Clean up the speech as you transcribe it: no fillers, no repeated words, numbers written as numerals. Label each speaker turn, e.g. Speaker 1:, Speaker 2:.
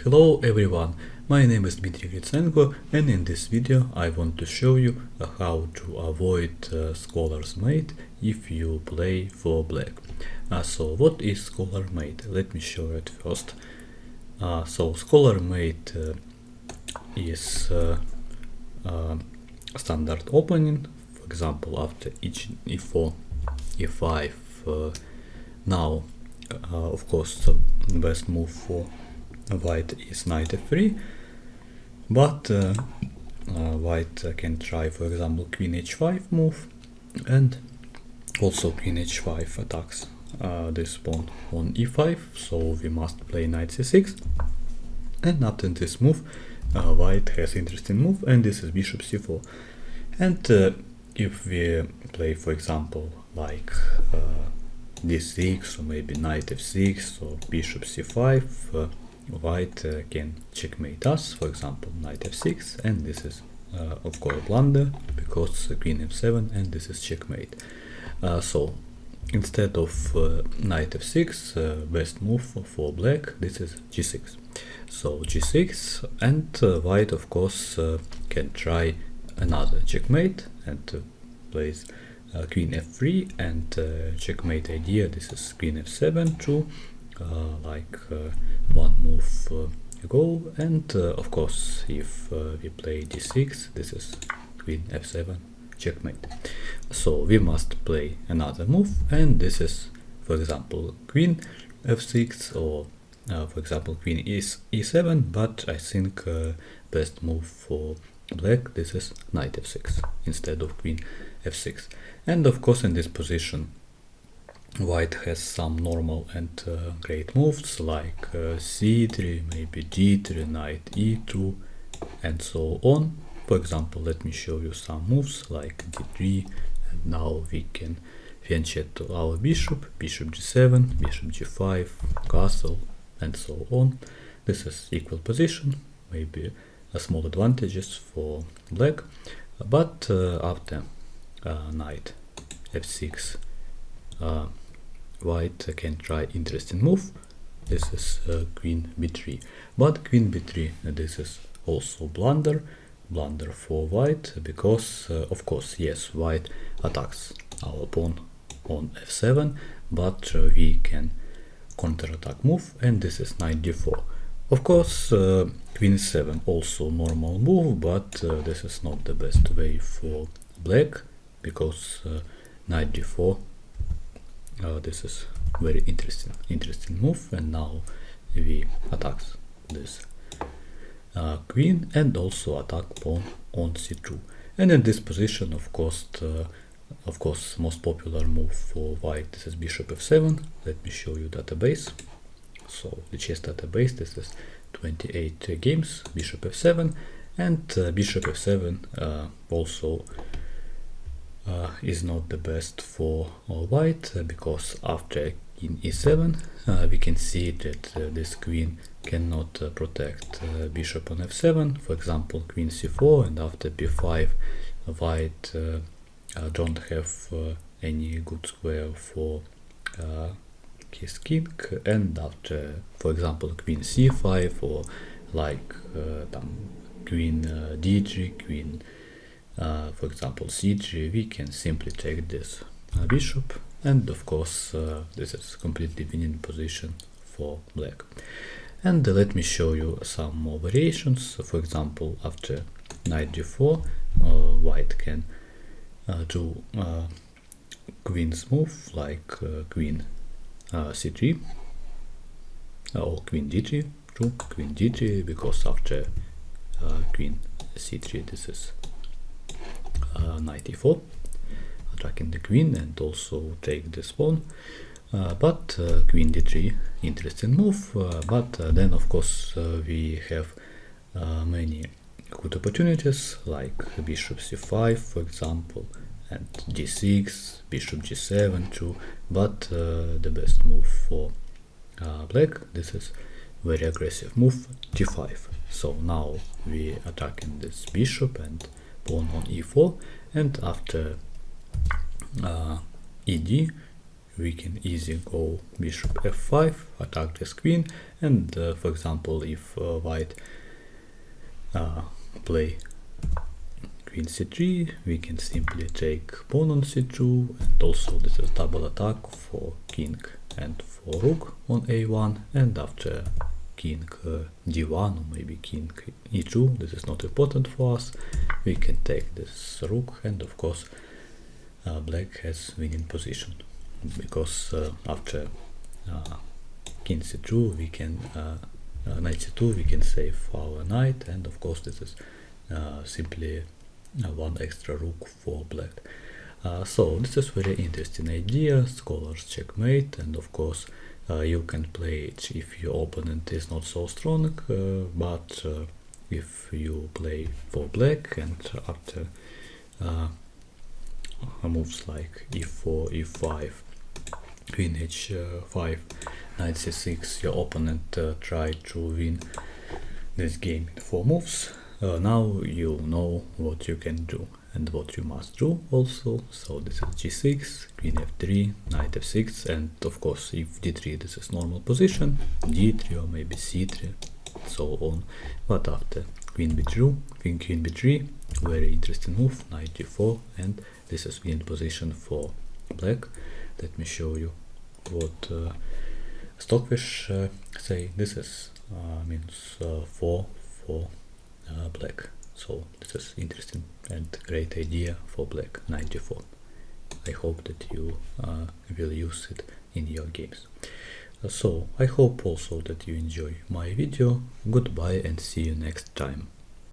Speaker 1: Hello everyone, my name is Dmitry Gritsenko, and in this video I want to show you how to avoid Scholar's mate if you play for black. So what is Scholar mate? Let me show it first. So Scholar mate is standard opening, for example after each e4, e5. Now of course the best move for white is knight f3, but white can try, for example, queen h5 move, and also queen h5 attacks this pawn on e5, so we must play knight c6, and after this move white has interesting move, and this is bishop c4. And if we play, for example, like d6 or maybe knight f6 or bishop c5, white can checkmate us, for example knight f6, and this is of course blunder because queen f7, and this is checkmate. So instead of knight f6, best move for black, this is g6. So g6, and white of course can try another checkmate and plays queen f3 and checkmate idea. This is queen f7 too, like one move ago, and of course if we play d6, this is queen f7 checkmate. So we must play another move, and this is, for example, queen f6 or for example queen e7, but I think best move for black, this is knight f6 instead of queen f6. And of course in this position white has some normal and great moves like c3, maybe d3, knight e2, and so on. For example, let me show you some moves like d3, and now we can fianchet to our bishop, bishop g7, bishop g5, castle, and so on. This is equal position, maybe a small advantages for black, but after knight f6, white can try interesting move. This is queen b3, but queen b3, this is also blunder for white, because of course yes, white attacks our pawn on f7, but we can counterattack move, and this is knight d4. Of course queen e7 also normal move, but this is not the best way for black, because knight d4, this is very interesting move, and now we attack this queen and also attack pawn on c2. And in this position, of course most popular move for white, this is bishop f7. Let me show you database. So the chess database, this is 28 games, bishop f7, and bishop f7 also is not the best for white, because after queen e7 we can see that this queen cannot protect bishop on f7, for example queen c4, and after b5 white don't have any good square for his king, and after, for example, queen c5 or like queen d3, queen for example c3, we can simply take this bishop, and of course this is completely winning position for black. And let me show you some more variations. For example, after knight d4, white can do queen's move like queen c3 or queen d3, true, queen d3, because after queen c3 this is knight e4, attacking the queen and also take this pawn, but queen d3, interesting move, but then of course we have many good opportunities like bishop c5, for example, and d6, bishop g7 too, but the best move for black, this is very aggressive move, d5. So now we attacking this bishop and pawn on e4, and after ed we can easily go bishop f5, attack this queen, and for example, if white play queen c3, we can simply take pawn on c2, and also this is double attack for king and for rook on a1, and after king d1 or maybe king e2, this is not important for us, we can take this rook, and of course black has winning position, because after king c2 we can knight c2 we can save our knight, and of course this is simply one extra rook for black. So this is very interesting idea, Scholar's checkmate, and of course you can play it if your opponent is not so strong, but if you play for black and after moves like e4, e5, queen h5, knight c6, your opponent tried to win this game in 4 moves. Now you know what you can do and what you must do also. So this is g6, queen f3, knight f6, and of course if d3 this is normal position, d3 or maybe c3, so on. But after queen b2, queen b3, very interesting move, knight d4, and this is winning position for black. Let me show you what Stockfish say. This is means 4 for black. So this is interesting and great idea for black, knight d4. I hope that you will use it in your games. So I hope also that you enjoy my video. Goodbye and see you next time.